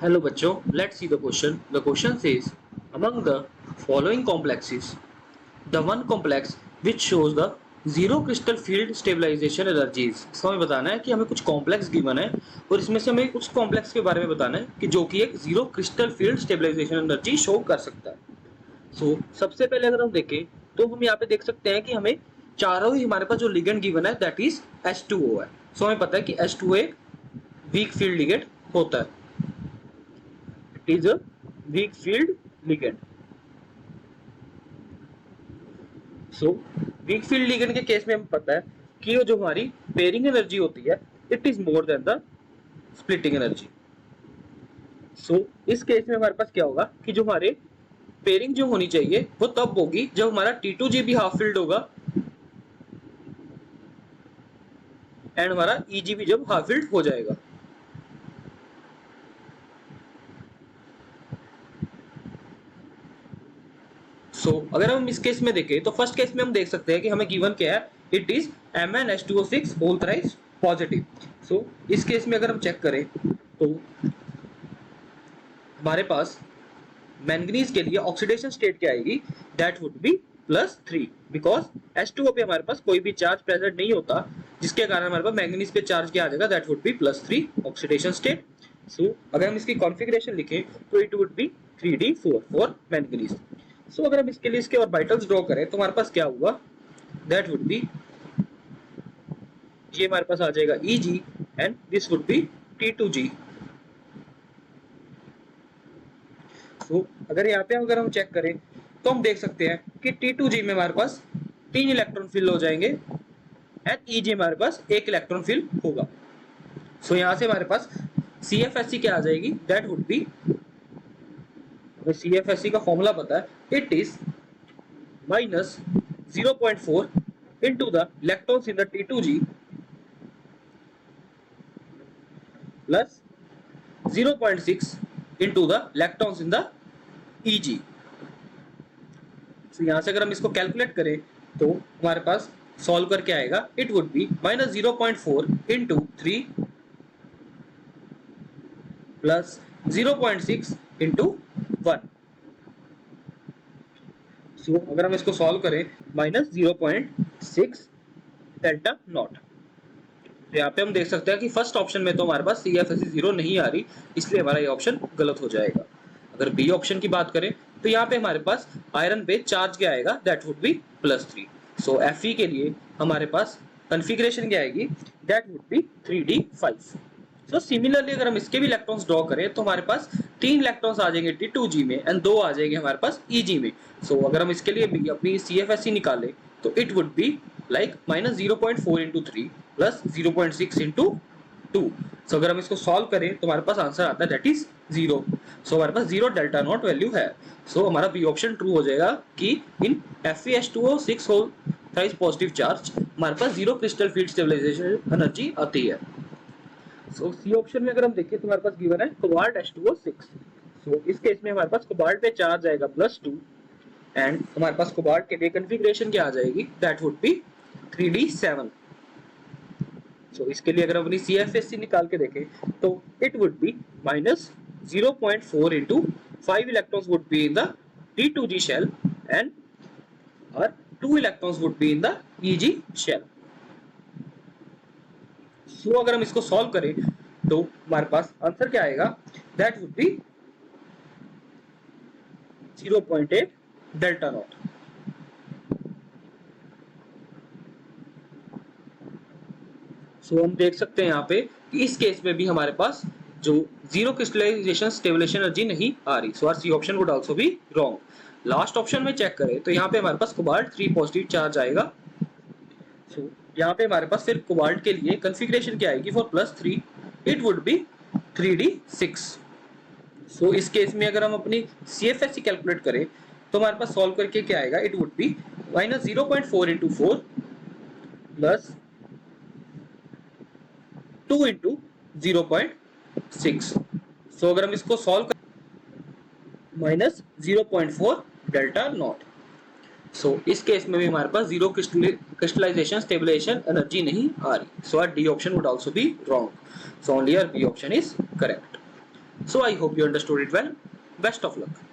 Hello बच्चों, let's see the question. The question says, among the following complexes, the one complex which shows the zero crystal field stabilization energies. इसको हमें बताना है कि हमें कुछ कॉम्प्लेक्स गिवन है और इसमें से हमें कुछ कॉम्प्लेक्स के बारे में बताना है कि जो कि एक zero crystal field stabilisation energy show कर सकता है. सबसे पहले अगर हम देखें तो हम यहाँ पे देख सकते हैं कि हमें चारों ही हमारे पास जो लिगेंड गिवन है दैट इज H2O है. हमें पता है कि H2O एक वीक फील्ड लिगेंड होता है. It is a weak field ligand. Weak field ligand के केस में हमें पता है कि जो हमारी पेयरिंग एनर्जी होती है it is more than the splitting energy. इस केस में हमारे पास क्या होगा कि जो हमारे पेयरिंग जो होनी चाहिए वो तब होगी जब हमारा T2G भी हाफ फील्ड होगा एंड हमारा EG भी जब हाफ फील्ड हो जाएगा. अगर हम इस केस में देखें तो फर्स्ट केस में हम देख सकते हैं कि हमें गिवन क्या है, it is MnH2O6 whole thrice positive. इस केस में अगर हम चेक करें तो हमारे पास मैंगनीज के लिए ऑक्सीडेशन स्टेट क्या आएगी, that would be +3 because H2O पे हमारे पास कोई भी चार्ज प्रेजेंट नहीं होता जिसके कारण हमारे पास मैंगनीज पे चार्ज क्या आ जाएगा, that would be +3 oxidation state. अगर हम इसकी कॉन्फ़िगरेशन लिखें तो it would be 3D4 for manganese. अगर हम इसके लिए इसके ऑर्बिटल्स ड्रॉ करें तो हमारे पास क्या होगा, दैट वुड बी ये हमारे पास आ जाएगा EG and this would be T2G. अगर यहाँ पे अगर हम चेक करें तो हम देख सकते हैं कि T2G में हमारे पास 3 इलेक्ट्रॉन फिल हो जाएंगे एंड EG हमारे पास 1 इलेक्ट्रॉन फिल होगा. यहाँ से हमारे पास CFSE क्या आ जाएगी, दैट वुड बी, CFSE का फॉर्मूला पता है, it is -0.4 into the electrons in the T2G plus 0.6 into the electrons in the EG. यहाँ से अगर हम इसको कैलकुलेट करें तो हमारे पास सॉल्व करके आएगा, it would be -0.4 into 3 plus 0.6 into 1. अगर हम इसको सॉल्व करें -0.6 डेल्टा नॉट. यहाँ पे हम देख सकते हैं कि फर्स्ट ऑप्शन में तो हमारे पास CFSE 0 नहीं आ रही, इसलिए हमारा ये ऑप्शन गलत हो जाएगा. अगर बी ऑप्शन की बात करें तो यहाँ पे हमारे पास आयरन पे चार्ज क्या आएगा, दैट वुड बी +3. Fe के लिए हमारे पास कॉन्फ़िगरेशन क्या आएगी, that would be 3D5. Similarly अगर हम इसके भी इलेक्ट्रॉन्स ड्रॉ करें तो हमारे पास 3 इलेक्ट्रॉन्स आ जाएंगे T2G में एंड 2 आ जाएंगे हमारे पास EG में. अगर हम इसके लिए भी अपनी CFSE निकालें तो it would be like -0.4 into 3 plus 0.6 into 2. अगर हम इसको सॉल्व करें तो हमारे पास आंसर आता है दैट इज 0. हमारे पास 0 डेल्टा नॉट वैल्यू है. हमारा बी ऑप्शन ट्रू हो जाएगा कि in FeH2O6 whole thrice positive charge हमारे पास zero crystal field stabilisation energy आती है. सी ऑप्शन में अगर हम देखें तो हमारे पास गिवन है कोबाल्ट H2O6. इस केस में हमारे पास कोबाल्ट पे चार्ज आएगा +2 एंड हमारे पास कोबाल्ट के लिए कॉन्फ़िगरेशन क्या आ जाएगी, दैट वुड बी 3D7. इसके लिए अगर हम अपनी CFSE निकाल के देखें तो it would be -0.4 into 5 electrons would be in the T2G shell and or 2 electrons would be in the EG shell. अगर हम इसको सॉल्व करें तो हमारे पास आंसर क्या आएगा, that would be 0.8 delta not. हम देख सकते हैं यहाँ पे कि इस केस में भी हमारे पास जो जीरो क्रिस्टलाइजेशन स्टेबलाइजेशन एनर्जी नहीं आ रही. Our C option would also be wrong. Last option में चेक करें तो यहाँ पे हमारे पास कोबाल्ट 3 पॉजिटिव चार्ज आएगा. यहाँ पे हमारे पास फिर कोबाल्ट के लिए कॉन्फ़िगरेशन क्या आएगी for +3, it would be 3D6. इस केस में अगर हम अपनी CFSE कैलकुलेट करें तो हमारे पास सॉल्व करके क्या आएगा, it would be -0.4 into 4 plus 2 into 0.6. अगर हम इसको सॉल्व करें -0.4 डेल्टा नॉट. इस केस में भी हमारे पास जीरो क्रिस्टलाइजेशन स्टेबलाइजेशन एनर्जी नहीं आ रही. Our D option would also be wrong. Only our B option is correct. So I hope you understood it well. Best of luck.